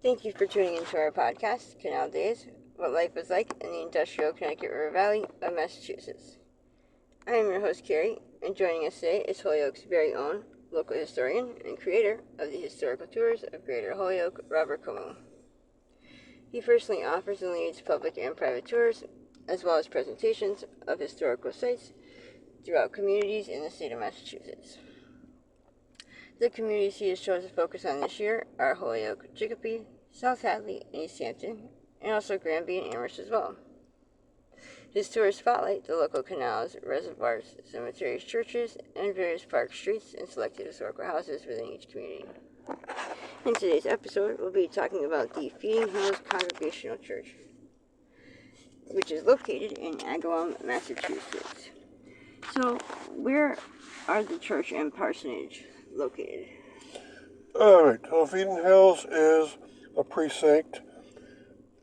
Thank you for tuning into our podcast, Canal Days, What Life Was Like in the Industrial Connecticut River Valley of Massachusetts. I am your host, Carrie, and joining us today is Holyoke's very own local historian and creator of the historical tours of Greater Holyoke, Robert Como. He personally offers and leads public and private tours, as well as presentations of historical sites throughout communities in the state of Massachusetts. The communities he has chosen to focus on this year are Holyoke, Chicopee, South Hadley, and East Hampton, and also Granby and Amherst as well. His tours spotlight the local canals, reservoirs, cemeteries, churches, and various park streets and selected historical houses within each community. In today's episode, we'll be talking about the Feeding Hills Congregational Church, which is located in Agawam, Massachusetts. So, where are the church and parsonage located? Alright, so Feeding Hills is a precinct,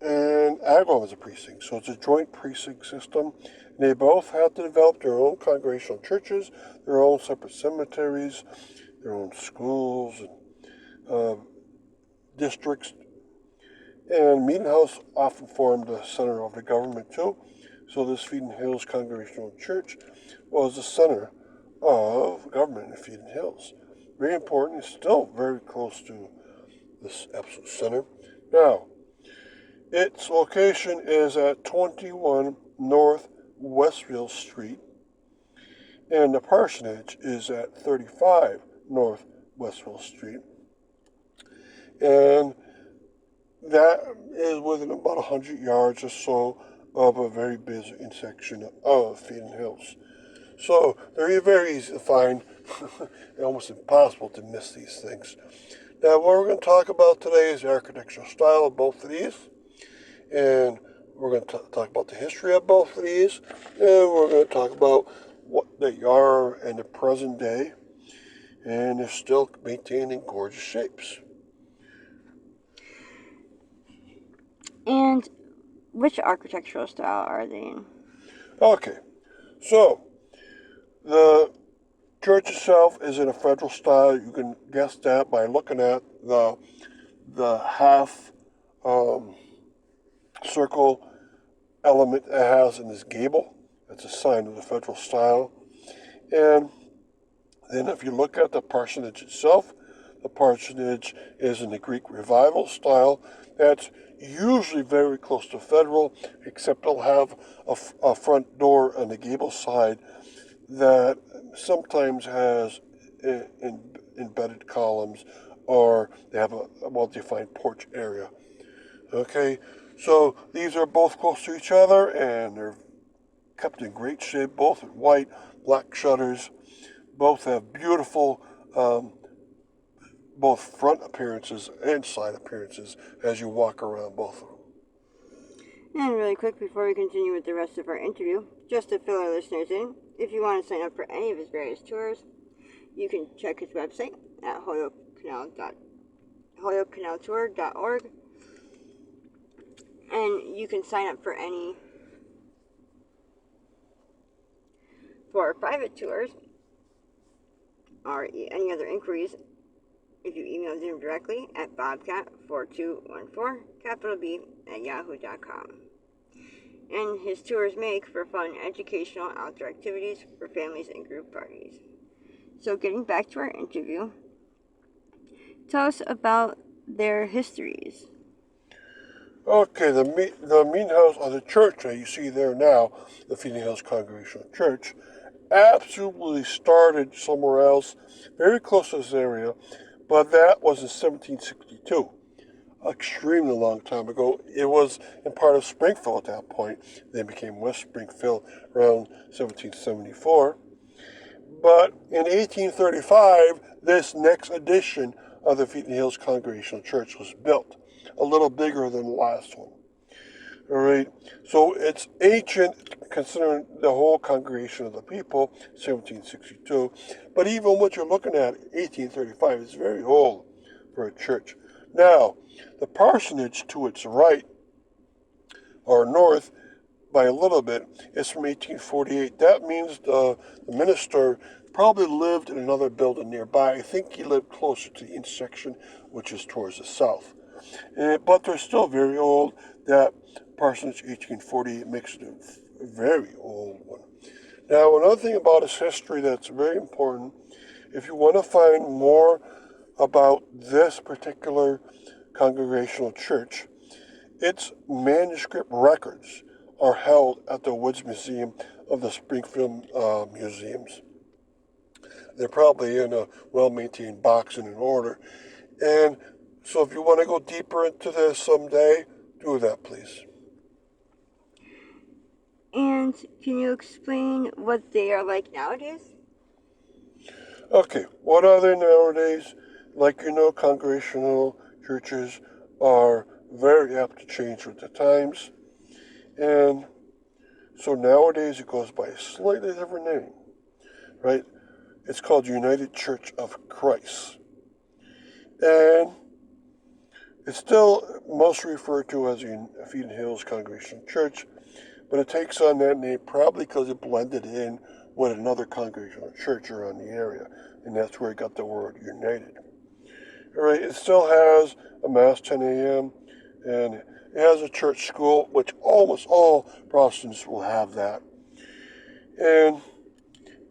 and Agawam is a precinct, so it's a joint precinct system. And they both have to develop their own congregational churches, their own separate cemeteries, their own schools, and districts. And Meeting House often formed the center of the government too. So this Feeding Hills Congregational Church was the center of government in Feeding Hills. Very important. It's still very close to this absolute center. Now, its location is at 21 North Westfield Street, and the parsonage is at 35 North Westfield Street. And that is within about 100 yards or so of a very busy intersection of Feeding Hills. So they're very easy to find, almost impossible to miss these things. Now, what we're going to talk about today is the architectural style of both of these, and we're going to talk about the history of both of these, and we're going to talk about what they are in the present day, and they're still maintaining gorgeous shapes. And which architectural style are they in? Okay, so the church itself is in a federal style. You can guess that by looking at the half circle element it has in this gable. That's a sign of the federal style. And then if you look at the parsonage itself, the parsonage is in the Greek Revival style. That's usually very close to federal, except it'll have a front door on the gable side that sometimes has embedded columns, or they have a well-defined porch area. Okay, so these are both close to each other, and they're kept in great shape, both with white, black shutters. Both have beautiful both front appearances and side appearances as you walk around both of them. And really quick, before we continue with the rest of our interview, just to fill our listeners in, if you want to sign up for any of his various tours, you can check his website at holyokecanaltour.org, and you can sign up for private tours or any other inquiries if you email them directly at bobcat4214, capital B, at yahoo.com. And his tours make for fun educational outdoor activities for families and group parties. So getting back to our interview, tell us about their histories. Okay, the Meeting House, or the church that you see there now, the Feeding Hills Congregational Church, absolutely started somewhere else, very close to this area, but that was in 1762. Extremely long time ago. It was in part of Springfield at that point. Then became West Springfield around 1774. But in 1835, this next edition of the Feeding Hills Congregational Church was built, a little bigger than the last one. All right, so it's ancient considering the whole congregation of the people, 1762. But even what you're looking at, 1835, is very old for a church. Now, the parsonage to its right, or north, by a little bit, is from 1848. That means the minister probably lived in another building nearby. I think he lived closer to the intersection, which is towards the south. but they're still very old. That parsonage 1848 makes it a very old one. Now, another thing about its history that's very important, if you want to find more about this particular congregational church, its manuscript records are held at the Woods Museum of the Springfield Museums. They're probably in a well-maintained box and in order. And so if you want to go deeper into this someday, do that, please. And can you explain what they are like nowadays? Okay, what are they nowadays? Like you know, congregational churches are very apt to change with the times. And so nowadays it goes by a slightly different name, right? It's called United Church of Christ. And it's still mostly referred to as the Feeding Hills Congregational Church, but it takes on that name probably because it blended in with another congregational church around the area, and that's where it got the word United. All right, it still has a Mass 10 a.m., and it has a church school, which almost all Protestants will have that. And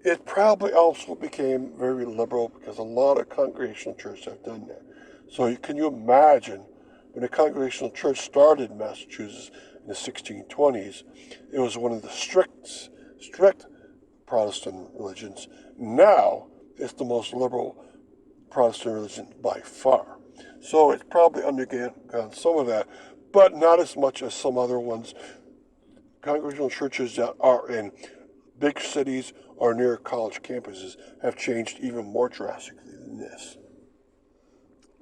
it probably also became very liberal because a lot of congregational churches have done that. So can you imagine when the congregational church started in Massachusetts in the 1620s, it was one of the strict Protestant religions. Now it's the most liberal Protestant religion by far. So it's probably undergone some of that, but not as much as some other ones. Congregational churches that are in big cities or near college campuses have changed even more drastically than this.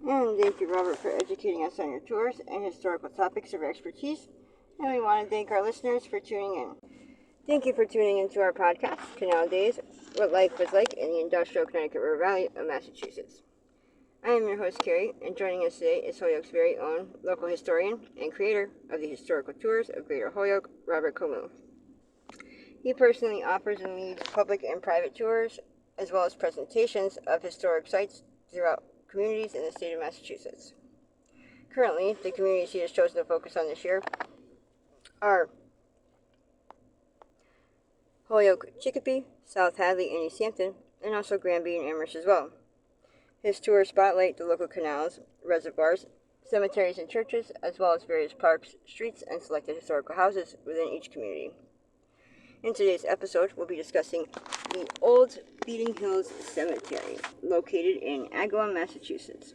And thank you, Robert, for educating us on your tours and historical topics of your expertise. And we want to thank our listeners for tuning in. Thank you for tuning into our podcast, Canal Days, What Life Was Like in the Industrial Connecticut River Valley of Massachusetts. I am your host, Carrie, and joining us today is Holyoke's very own local historian and creator of the historical tours of Greater Holyoke, Robert Comu. He personally offers and leads public and private tours, as well as presentations of historic sites throughout communities in the state of Massachusetts. Currently, the communities he has chosen to focus on this year are Holyoke, Chicopee, South Hadley, and East Hampton, and also Granby and Amherst as well. His tours spotlight the local canals, reservoirs, cemeteries, and churches, as well as various parks, streets, and selected historical houses within each community. In today's episode, we'll be discussing the Old Feeding Hills Cemetery, located in Agawam, Massachusetts.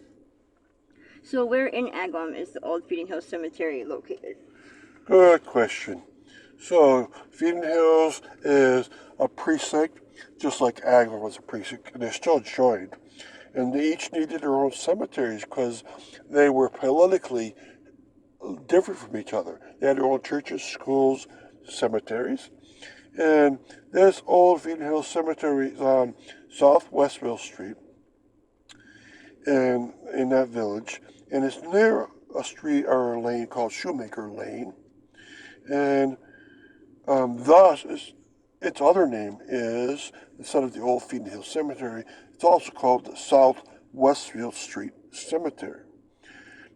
So where in Agawam is the Old Feeding Hills Cemetery located? Good question. So, Feeding Hills is a precinct, just like Agawam was a precinct, and they're still joined. And they each needed their own cemeteries because they were politically different from each other. They had their own churches, schools, cemeteries. And this Old Feeding Hills Cemetery is on South Westville Street, and in that village, and it's near a street or a lane called Shoemaker Lane, and thus its other name is, instead of the Old Feeding Hills Cemetery, it's also called the South Westfield Street Cemetery.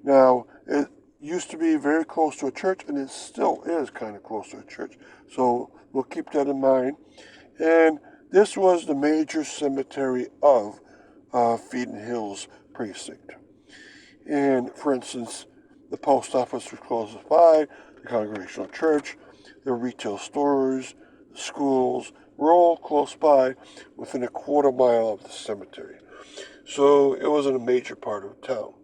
Now, it used to be very close to a church, and it still is kind of close to a church, so we'll keep that in mind. And this was the major cemetery of Feeding Hills Precinct. And, for instance, the post office was close by, the Congregational Church, the retail stores, the schools were all close by within a quarter mile of the cemetery. So it wasn't a major part of town.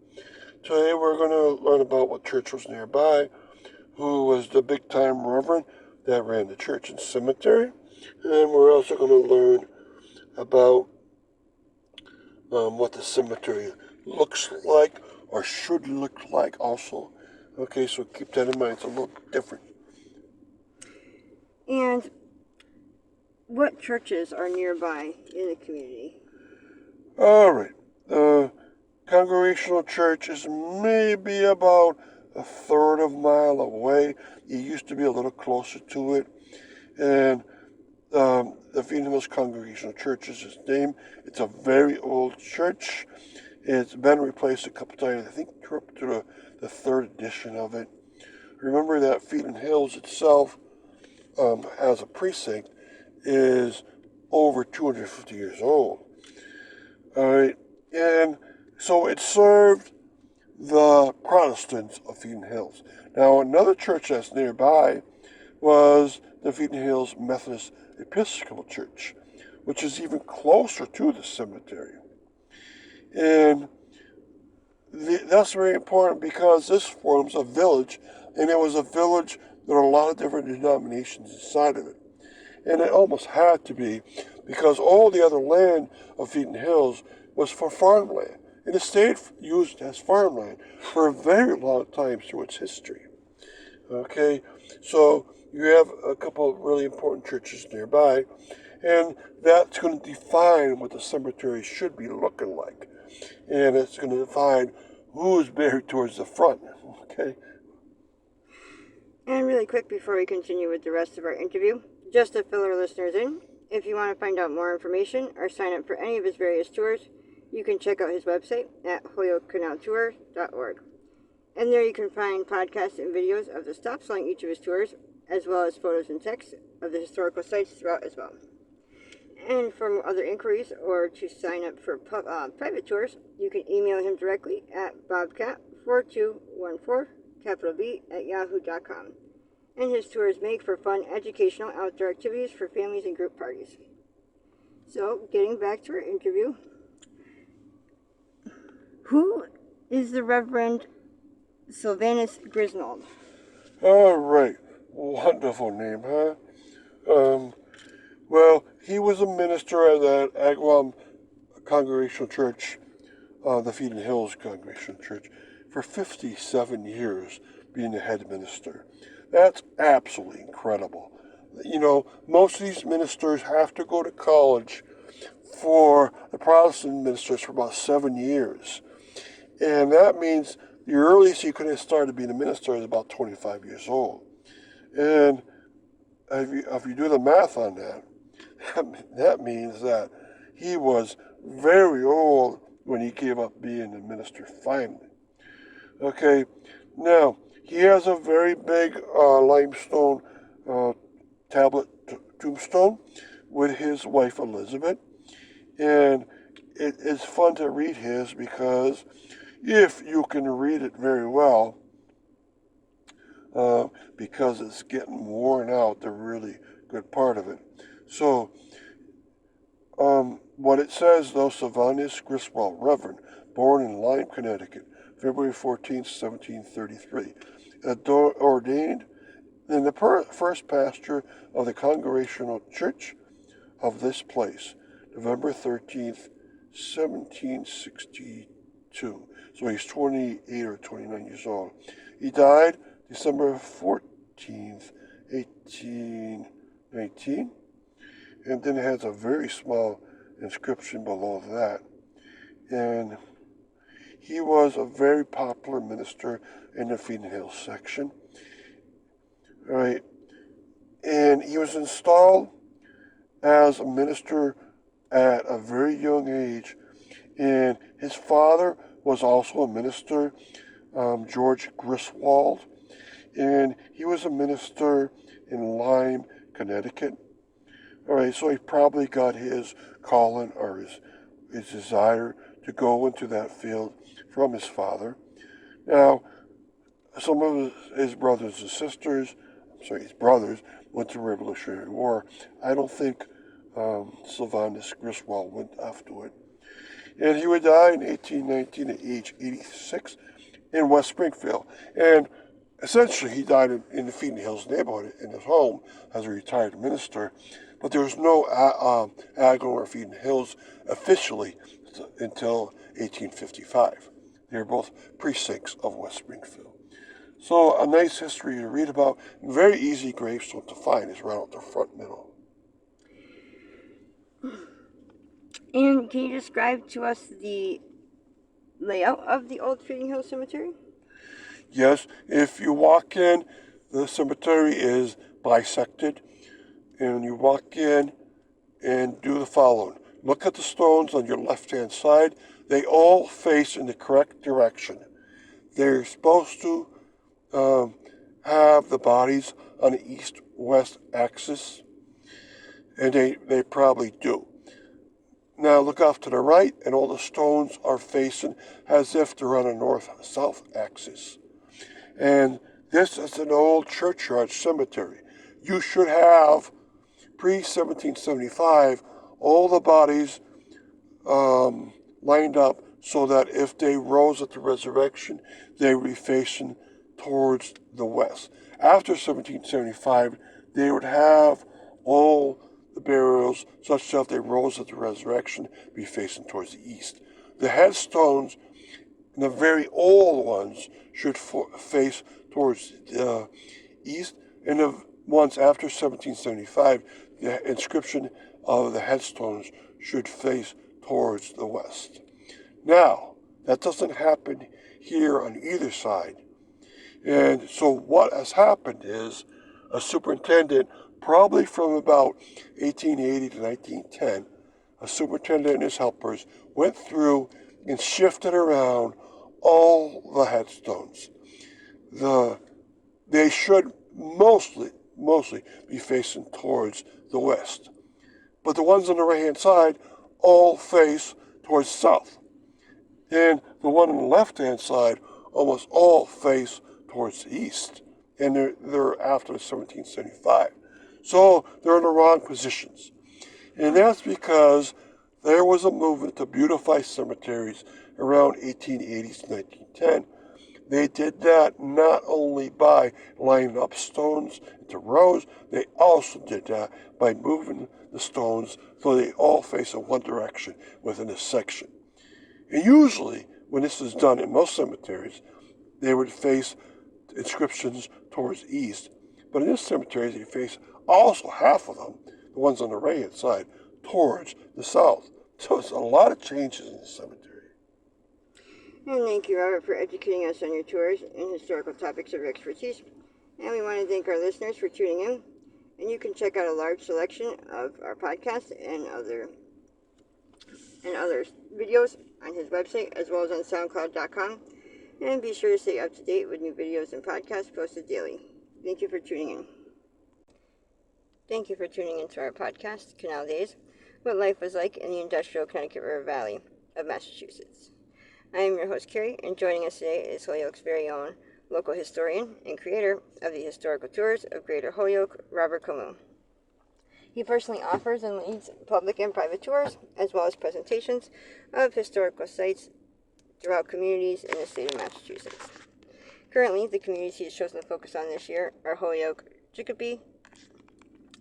Today we're going to learn about what church was nearby, who was the big-time reverend that ran the church and cemetery, and we're also going to learn about what the cemetery looks like or should look like also. Okay, so keep that in mind. It's a little different. And what churches are nearby in the community? All right. The Congregational Church is maybe about a third of a mile away. It used to be a little closer to it. And the Feeding Hills Congregational Church is its name. It's a very old church. It's been replaced a couple times. I think we're up to the third edition of it. Remember that Phelan Hills itself, as a precinct, is over 250 years old. All right, and so it served the Protestants of Phelan Hills. Now, another church that's nearby was the Phelan Hills Methodist Episcopal Church, which is even closer to the cemetery. And that's very important because this forms a village, and it was a village that are a lot of different denominations inside of it. And it almost had to be because all the other land of Phelan Hills was for farmland. And it stayed used as farmland for a very long time through its history. Okay, so you have a couple of really important churches nearby, and that's going to define what the cemetery should be looking like. And it's going to define who's buried towards the front. Okay. And really quick before we continue with the rest of our interview, just to fill our listeners in, if you want to find out more information or sign up for any of his various tours, you can check out his website at holyokecanaltour.org. And there you can find podcasts and videos of the stops along each of his tours, as well as photos and text of the historical sites throughout as well. And for other inquiries or to sign up for private tours, you can email him directly at bobcat4214, capital B, at yahoo.com. And his tours make for fun, educational, outdoor activities for families and group parties. So, getting back to our interview, who is the Reverend Sylvanus Griswold? All right. Wonderful name, huh? Well, he was a minister at the Agawam Congregational Church, the Phelan Hills Congregational Church, for 57 years, being the head minister. That's absolutely incredible. You know, most of these ministers have to go to college for the Protestant ministers for about 7 years. And that means the earliest he could have started being a minister is about 25 years old. And if you do the math on that, that means that he was very old when he gave up being a minister finally. Okay, now he has a very big limestone tablet tombstone with his wife Elizabeth, and it is fun to read his because if you can read it very well, because it's getting worn out, the really good part of it. So, what it says, though, Sylvanus Griswold, Reverend, born in Lyme, Connecticut, February 14th, 1733, ordained in the first pastor of the Congregational Church of this place, November 13th, 1762. So he's 28 or 29 years old. He died December 14th, 1819, and then it has a very small inscription below that. And he was a very popular minister in the Phelan Hills section. All right. And he was installed as a minister at a very young age. And his father was also a minister, George Griswold. And he was a minister in Lyme, Connecticut. All right, so he probably got his calling or his desire to go into that field from his father. Now, some of his brothers and sisters, his brothers, went to the Revolutionary War. I don't think Sylvanus Griswold went after it. And he would die in 1819 at age 86 in West Springfield. And essentially, he died in the Phelan Hills neighborhood in his home as a retired minister. But there was no Agawam or Phelan Hills officially until 1855. They were both precincts of West Springfield. So a nice history to read about. Very easy gravestone to find is right out the front middle. And can you describe to us the layout of the old Phelan Hills Cemetery? Yes, if you walk in, the cemetery is bisected, and you walk in and do the following. Look at the stones on your left-hand side. they all face in the correct direction. They're supposed to have the bodies on the east-west axis, and they probably do. Now look off to the right, and all the stones are facing as if they're on a north-south axis. And this is an old churchyard cemetery. You should have, pre-1775, all the bodies lined up so that if they rose at the resurrection, they would be facing towards the west. After 1775, they would have all the burials such that if they rose at the resurrection, be facing towards the east. The headstones, the very old ones, should face towards the east, and the ones after 1775, the inscription of the headstones should face towards the west. Now, that doesn't happen here on either side. And so what has happened is a superintendent, probably from about 1880 to 1910, a superintendent and his helpers went through and shifted around all the headstones. They should mostly be facing towards the west. But the ones on the right-hand side all face towards south. And the one on the left-hand side almost all face towards the east. And they're after 1775. So they're in the wrong positions. And that's because there was a movement to beautify cemeteries around 1880 to 1910. They did that not only by lining up stones into rows, they also did that by moving the stones so they all face in one direction within a section. And usually, when this is done in most cemeteries, they would face inscriptions towards the east. But in this cemetery, they face also half of them, the ones on the right-hand side, towards the south. So it's a lot of changes in the cemetery. And thank you, Robert, for educating us on your tours and historical topics of your expertise. And we want to thank our listeners for tuning in. And you can check out a large selection of our podcasts and other videos on his website, as well as on SoundCloud.com. And be sure to stay up to date with new videos and podcasts posted daily. Thank you for tuning in. Thank you for tuning into our podcast, Canal Days, What Life Was Like in the Industrial Connecticut River Valley of Massachusetts. I am your host, Carrie, and joining us today is Holyoke's very own local historian and creator of the historical tours of Greater Holyoke, Robert Camus. He personally offers and leads public and private tours, as well as presentations of historical sites throughout communities in the state of Massachusetts. Currently, the communities he has chosen to focus on this year are Holyoke, Chicopee,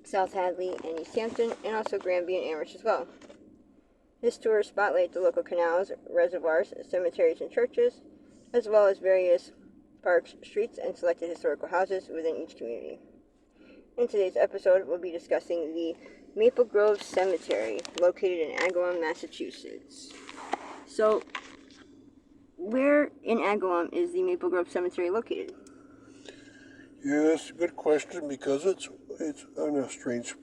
South Hadley, and East Hampton, and also Granby and Amherst as well. This tour spotlights the local canals, reservoirs, cemeteries, and churches, as well as various parks, streets, and selected historical houses within each community. In today's episode, we'll be discussing the Maple Grove Cemetery, located in Agawam, Massachusetts. So, where in Agawam is the Maple Grove Cemetery located? Yes, good question, because it's in a strange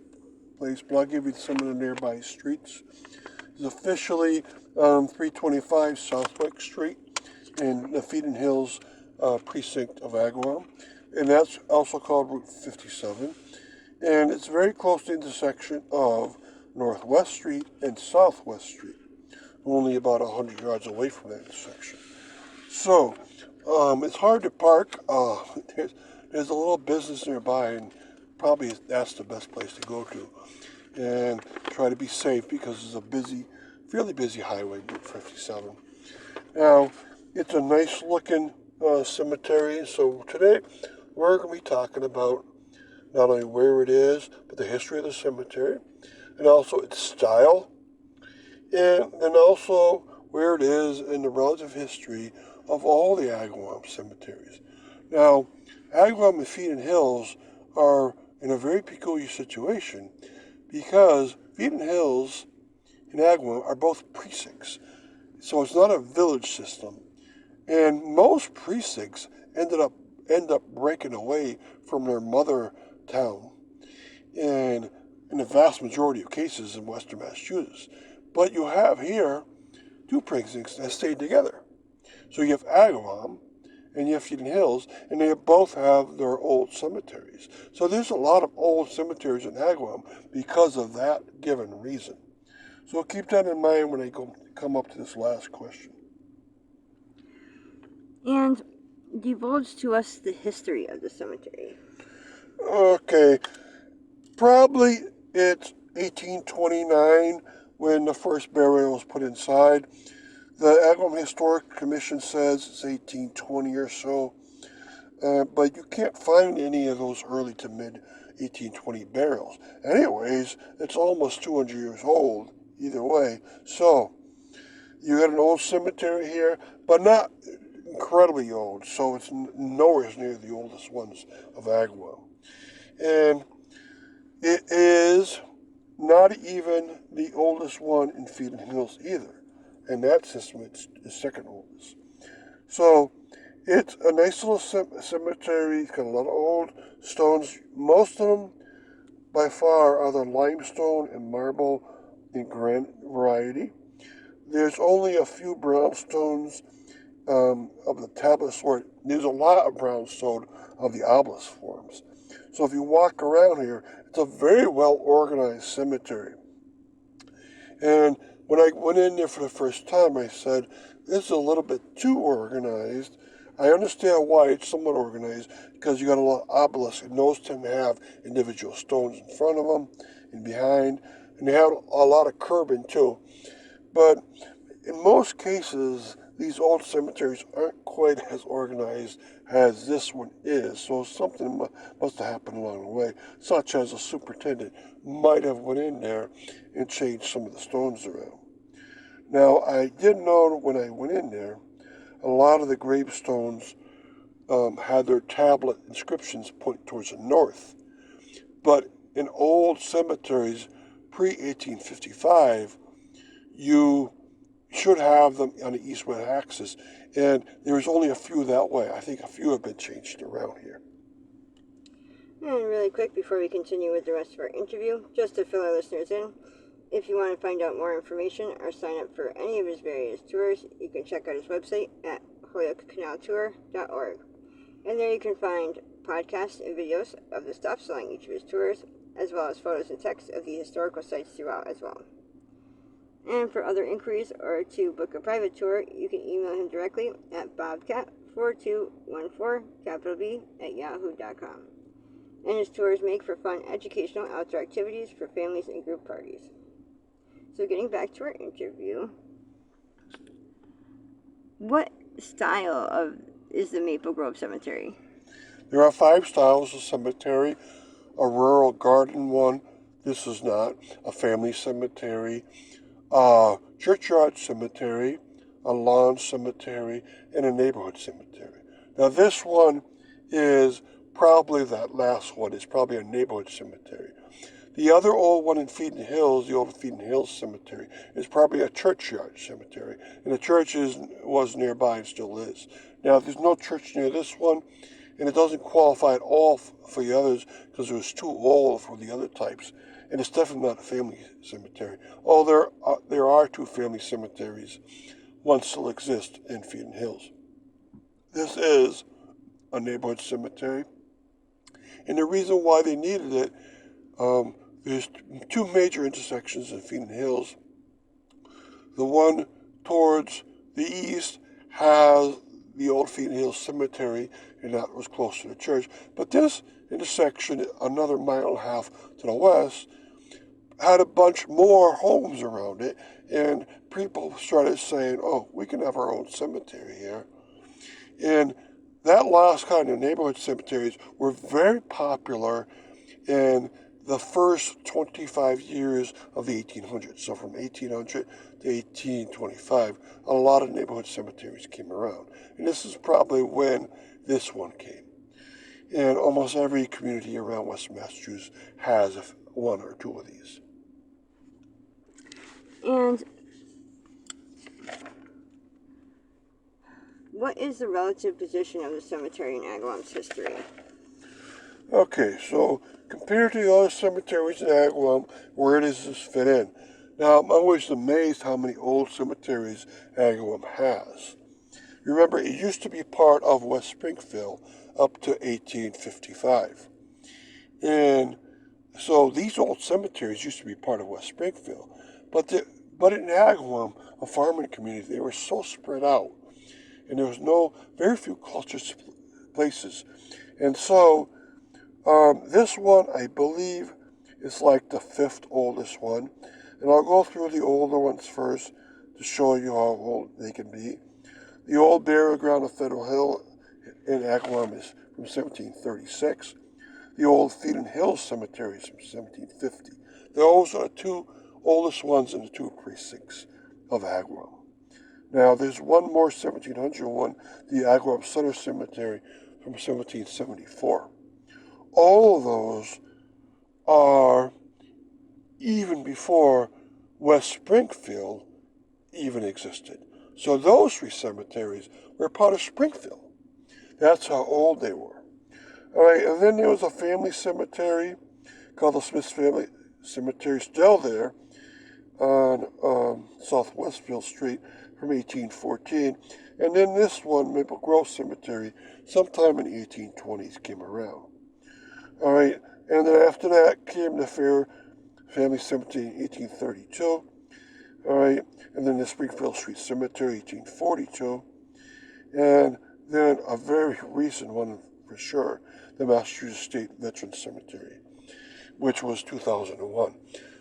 place, but I'll give you some of the nearby streets. It's officially 325 Southwick Street in the Feeding Hills precinct of Agawam, and that's also called Route 57. And it's very close to the intersection of Northwest Street and Southwest Street, only about 100 yards away from that intersection. So, it's hard to park. There's a little business nearby, and probably that's the best place to go to. And try to be safe because it's a fairly busy highway, Route 57. Now, it's a nice looking cemetery, so today we're going to be talking about not only where it is, but the history of the cemetery, and also its style, and then also where it is in the relative history of all the Agawam cemeteries. Now, Agawam and Feeding Hills are in a very peculiar situation because Feeding Hills and Agawam are both precincts. So it's not a village system. And most precincts end up breaking away from their mother town, and in the vast majority of cases in western Massachusetts. But you have here two precincts that stayed together. So you have Agawam and you have Feeding Hills, and they both have their old cemeteries. So there's a lot of old cemeteries in Agawam because of that given reason. So keep that in mind when I come up to this last question. And divulge to us the history of the cemetery. Okay, probably it's 1829 when the first burial was put inside. The Agawam Historic Commission says it's 1820 or so, but you can't find any of those early to mid 1820 burials. Anyways, it's almost 200 years old either way. So you got an old cemetery here, but not incredibly old, so it's nowhere near the oldest ones of Agawam. And it is not even the oldest one in Feeding Hills either. In that system, it's the second oldest. So it's a nice little cemetery. It's got a lot of old stones. Most of them, by far, are the limestone and marble in granite variety. There's only a few brownstones of the tablet sort. There's a lot of brownstone of the obelisk forms. So if you walk around here, it's a very well organized cemetery. And when I went in there for the first time, I said, this is a little bit too organized. I understand why it's somewhat organized, because you got a lot of obelisks, and those tend to have individual stones in front of them and behind, and they have a lot of curbing too. But in most cases, these old cemeteries aren't quite as organized as this one is, so something must have happened along the way, such as a superintendent might have went in there and changed some of the stones around. Now, I did know when I went in there, a lot of the gravestones had their tablet inscriptions point towards the north, but in old cemeteries pre-1855, you should have them on the east-west axis, and there's only a few that way. I think a few have been changed around here. And really quick, before we continue with the rest of our interview, just to fill our listeners in, if you want to find out more information or sign up for any of his various tours, you can check out his website at holyokecanaltour.org. And there you can find podcasts and videos of the stops along each of his tours, as well as photos and text of the historical sites throughout as well. And for other inquiries or to book a private tour, you can email him directly at bobcat4214B@yahoo.com. And his tours make for fun educational outdoor activities for families and group parties. So getting back to our interview, what style is the Maple Grove Cemetery? There are 5 styles of cemetery: a rural garden one, this is not, a family cemetery, a churchyard cemetery, a lawn cemetery, and a neighborhood cemetery. Now this one is probably that last one. It's probably a neighborhood cemetery. The other old one in Feeding Hills, the old Feeding Hills Cemetery, is probably a churchyard cemetery, and the church was nearby and still is. Now, there's no church near this one, and it doesn't qualify at all for the others because it was too old for the other types, and it's definitely not a family cemetery. Oh, there are 2 family cemeteries. One still exists in Feeding Hills. This is a neighborhood cemetery, and the reason why they needed it, there's 2 major intersections in Feeding Hills. The one towards the east has the old Feeding Hills Cemetery, and that was close to the church. But this intersection, another mile and a half to the west, had a bunch more homes around it, and people started saying, oh, we can have our own cemetery here. And that last kind of neighborhood cemeteries were very popular in the first 25 years of the 1800s. So from 1800 to 1825, a lot of neighborhood cemeteries came around. And this is probably when this one came. And almost every community around Western Massachusetts has 1 or 2 of these. And what is the relative position of the cemetery in Agawam's history? Okay, so compared to the other cemeteries in Agawam, where does this fit in? Now, I'm always amazed how many old cemeteries Agawam has. Remember, it used to be part of West Springfield up to 1855. And so these old cemeteries used to be part of West Springfield. But in Agawam, a farming community, they were so spread out. And there was very few clustered places. And so this one, I believe, is like the fifth oldest one. And I'll go through the older ones first to show you how old they can be. The old burial ground of Federal Hill in Agawam is from 1736. The old Theodon Hills Cemetery is from 1750. Those are the two oldest ones in the two precincts of Agawam. Now, there's one more 1700 one, the Agawam Center Cemetery from 1774. All of those are even before West Springfield even existed. So those three cemeteries were part of Springfield. That's how old they were. All right, and then there was a family cemetery called the Smith Family Cemetery, still there on South Westfield Street from 1814. And then this one, Maple Grove Cemetery, sometime in the 1820s came around. All right, and then after that came the Fair Family Cemetery in 1832. All right, and then the Springfield Street Cemetery, 1842. And then a very recent one for sure, the Massachusetts State Veterans Cemetery, which was 2001.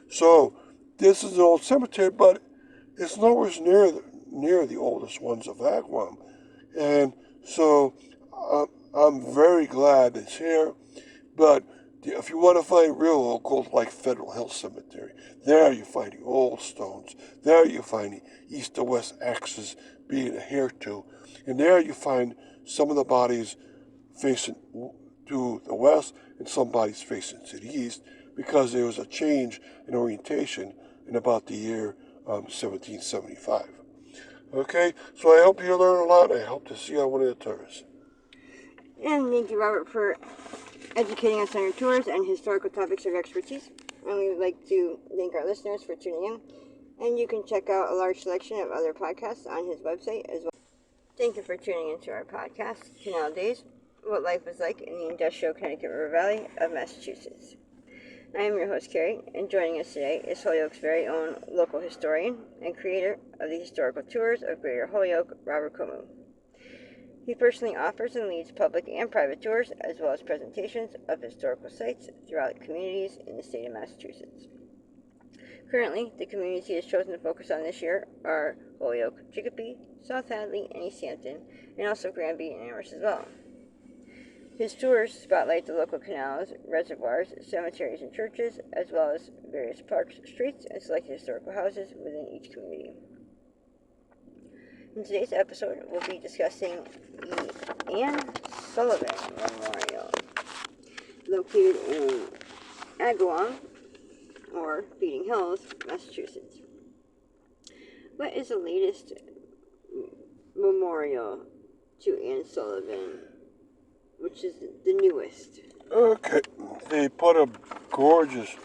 So this is an old cemetery, but it's nowhere near the oldest ones of Agawam. And so I'm very glad it's here. But if you want to find real old, go like Federal Hill Cemetery. There you find the old stones. There you find the east to west axis being adhered to. And there you find some of the bodies facing to the west and some bodies facing to the east, because there was a change in orientation in about the year 1775. Okay, so I hope you learn a lot. I hope to see you on one of the tours. And thank you, Robert, for educating us on your tours and historical topics of expertise. And we would like to thank our listeners for tuning in. And you can check out a large selection of other podcasts on his website as well. Thank you for tuning into our podcast, Canal Days, What Life Was Like in the Industrial Connecticut River Valley of Massachusetts. I am your host, Carrie, and joining us today is Holyoke's very own local historian and creator of the historical tours of Greater Holyoke, Robert Comu. He personally offers and leads public and private tours, as well as presentations of historical sites throughout communities in the state of Massachusetts. Currently, the communities he has chosen to focus on this year are Holyoke, Chicopee, South Hadley, and East Hampton, and also Granby and Amherst as well. His tours spotlight the local canals, reservoirs, cemeteries, and churches, as well as various parks, streets, and selected historical houses within each community. In today's episode, we'll be discussing the Anne Sullivan Memorial, located in Agawam, or Feeding Hills, Massachusetts. What is the latest memorial to Anne Sullivan, which is the newest? Okay, they put a gorgeous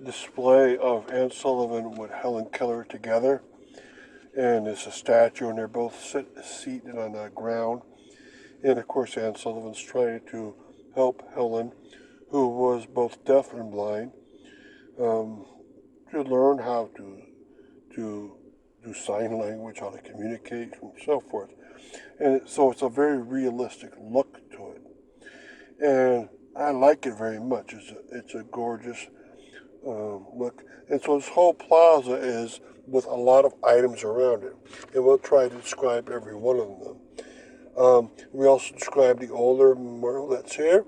display of Anne Sullivan with Helen Keller together. And there's a statue, and they're both seated on the ground. And of course, Anne Sullivan's trying to help Helen, who was both deaf and blind, to learn how to do sign language, how to communicate, and so forth. And so it's a very realistic look to it. And I like it very much. It's a gorgeous look. And so this whole plaza is with a lot of items around it. And we'll try to describe every one of them. We also describe the older memorial that's here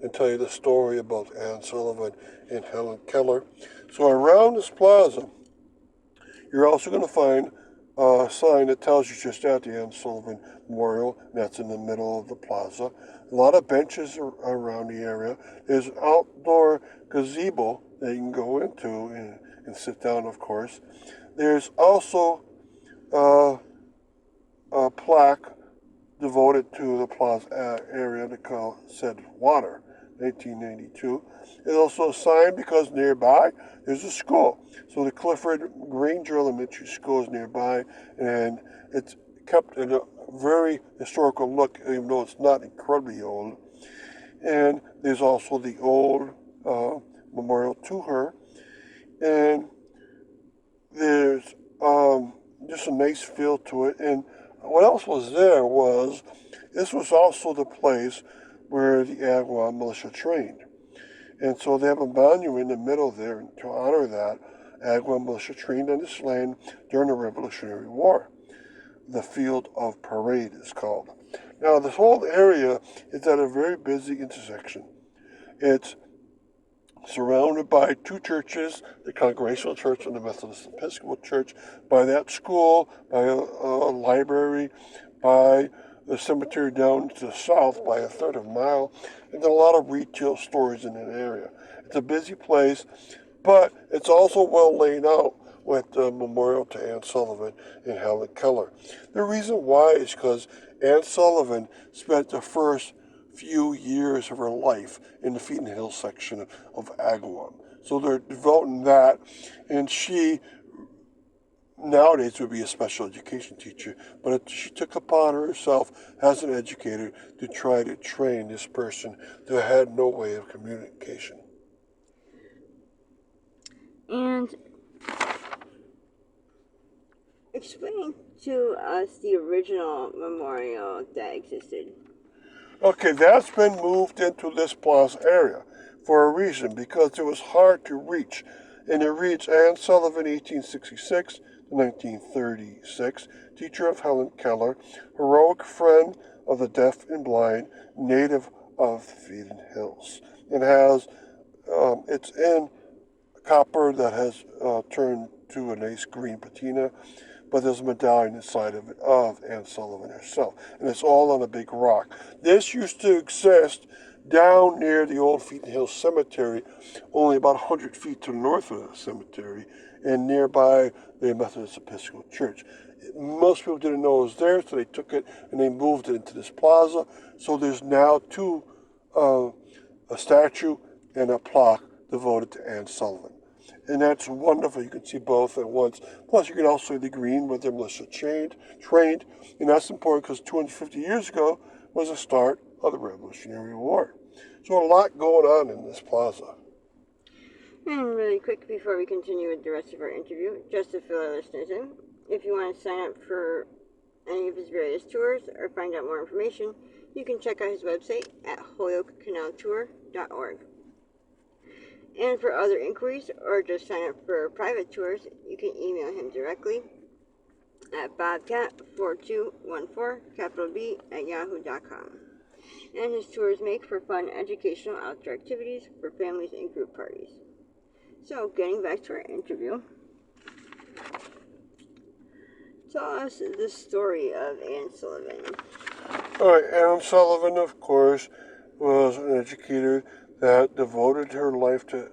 and tell you the story about Anne Sullivan and Helen Keller. So around this plaza, you're also going to find a sign that tells you just at the Anne Sullivan Memorial. That's in the middle of the plaza. A lot of benches around the area. There's an outdoor gazebo that you can go into and sit down, of course. There's also a plaque devoted to the plaza area that said water. 1992. It's also assigned because nearby there's a school. So the Clifford Granger Elementary School is nearby, and it's kept in a very historical look, even though it's not incredibly old. And there's also the old memorial to her. And there's just a nice feel to it. And what else was there was, this was also the place where the Agawam militia trained. And so they have a monument in the middle there to honor that. Agawam militia trained on this land during the Revolutionary War. The Field of Parade is called. Now, this whole area is at a very busy intersection. It's surrounded by two churches, the Congregational Church and the Methodist Episcopal Church, by that school, by a library, by the cemetery down to the south by a third of a mile, and then a lot of retail stores in that area. It's a busy place, but it's also well laid out with the memorial to Anne Sullivan and Helen Keller. The reason why is because Anne Sullivan spent the first few years of her life in the Feeding Hill section of Agawam. So they're devoting that, and she nowadays would be a special education teacher, but she took upon herself as an educator to try to train this person that had no way of communication. And explain to us the original memorial that existed. Okay, that's been moved into this plaza area for a reason, because it was hard to reach. And it reads Anne Sullivan, 1866 to 1936, teacher of Helen Keller, heroic friend of the deaf and blind, native of the Feeding Hills. It has, it's in copper that has turned to a nice green patina, but there's a medallion inside of it of Anne Sullivan herself, and it's all on a big rock. This used to exist down near the old Feeding Hill Cemetery, only about 100 feet to the north of the cemetery, and nearby the Methodist Episcopal Church. Most people didn't know it was there, so they took it and they moved it into this plaza. So there's now a statue and a plaque devoted to Anne Sullivan. And that's wonderful. You can see both at once. Plus, you can also see the green where the militia trained. And that's important because 250 years ago was the start of the Revolutionary War. So a lot going on in this plaza. And really quick before we continue with the rest of our interview, just to fill our listeners in, if you want to sign up for any of his various tours or find out more information, you can check out his website at holyokecanaltour.org. And for other inquiries or just sign up for private tours, you can email him directly at bobcat4214 and his tours make for fun educational outdoor activities for families and group parties. So getting back to our interview, tell us the story of Anne Sullivan. All right, Anne Sullivan, of course, was an educator that devoted her life to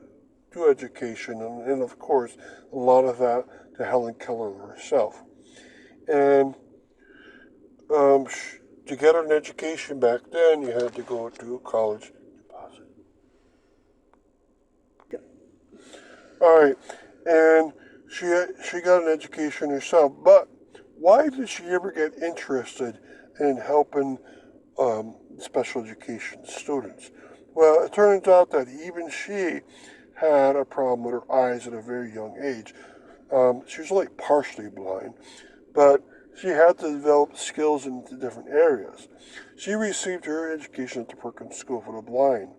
education, and of course, a lot of that to Helen Keller herself. And to get an education back then, you had to go to college deposit. All right, and she got an education herself, but why did she ever get interested in helping special education students? Well, it turns out that even she had a problem with her eyes at a very young age. She was only partially blind, but she had to develop skills in different areas. She received her education at the Perkins School for the Blind,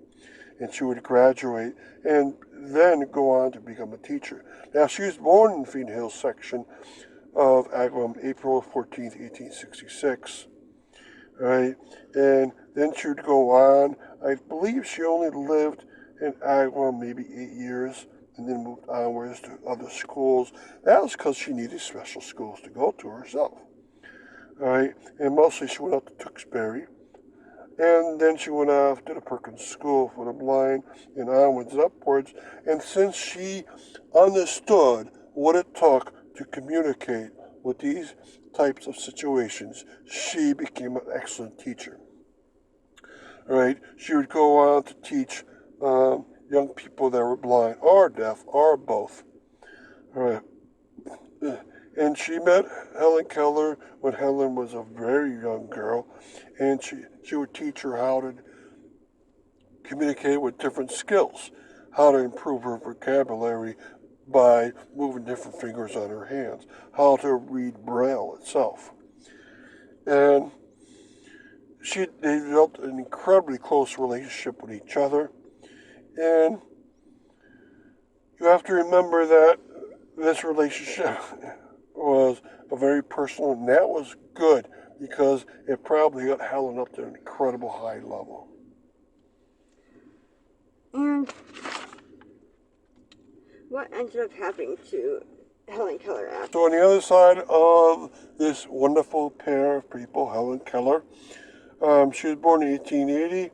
and she would graduate and then go on to become a teacher. Now, she was born in Feeding Hill section of Agawam, April 14th, 1866. Right, and then she would go on. I believe she only lived in Agawam maybe 8 years, and then moved onwards to other schools. That was because she needed special schools to go to herself. All right, and mostly she went out to Tewksbury, and then she went off to the Perkins School for the Blind, and onwards and upwards. And since she understood what it took to communicate with these types of situations, she became an excellent teacher. right? She would go on to teach young people that were blind or deaf or both, right? And she met Helen Keller when Helen was a very young girl, and she would teach her how to communicate with different skills, how to improve her vocabulary by moving different fingers on her hands, how to read Braille itself. And they developed an incredibly close relationship with each other. And you have to remember that this relationship was a very personal, and that was good because it probably got Helen up to an incredible high level. And what ended up happening to Helen Keller after? So on the other side of this wonderful pair of people, Helen Keller, she was born in 1880,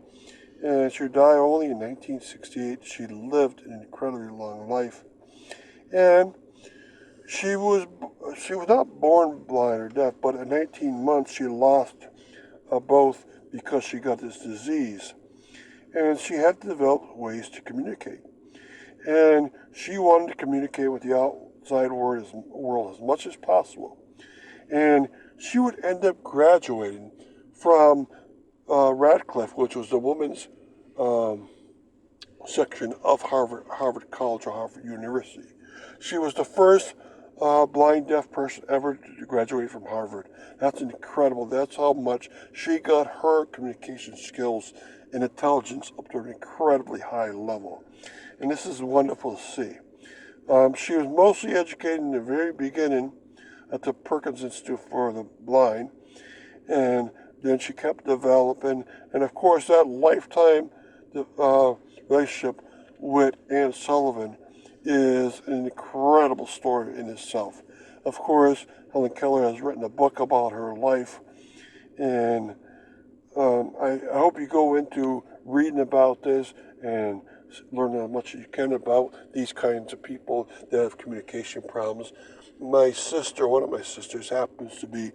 and she died only in 1968. She lived an incredibly long life, and she was not born blind or deaf, but at 19 months she lost both because she got this disease, and she had to develop ways to communicate. And she wanted to communicate with the outside world as much as possible. And she would end up graduating from Radcliffe, which was the women's section of Harvard College or Harvard University. She was the first blind deaf person ever to graduate from Harvard. That's incredible. That's how much she got her communication skills and intelligence up to an incredibly high level. And this is wonderful to see. She was mostly educated in the very beginning at the Perkins Institute for the Blind, and then she kept developing. And of course, that lifetime relationship with Anne Sullivan is an incredible story in itself. Of course, Helen Keller has written a book about her life, and I hope you go into reading about this and learn as much as you can about these kinds of people that have communication problems. One of my sisters, happens to be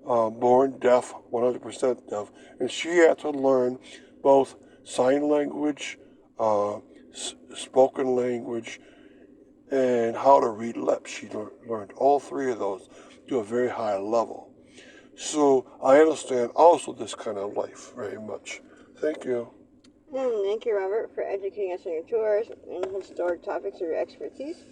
born deaf, 100% deaf, and she had to learn both sign language, spoken language, and how to read lips. She learned all three of those to a very high level. So I understand also this kind of life very much. Thank you. And thank you, Robert, for educating us on your tours and historic topics of your expertise.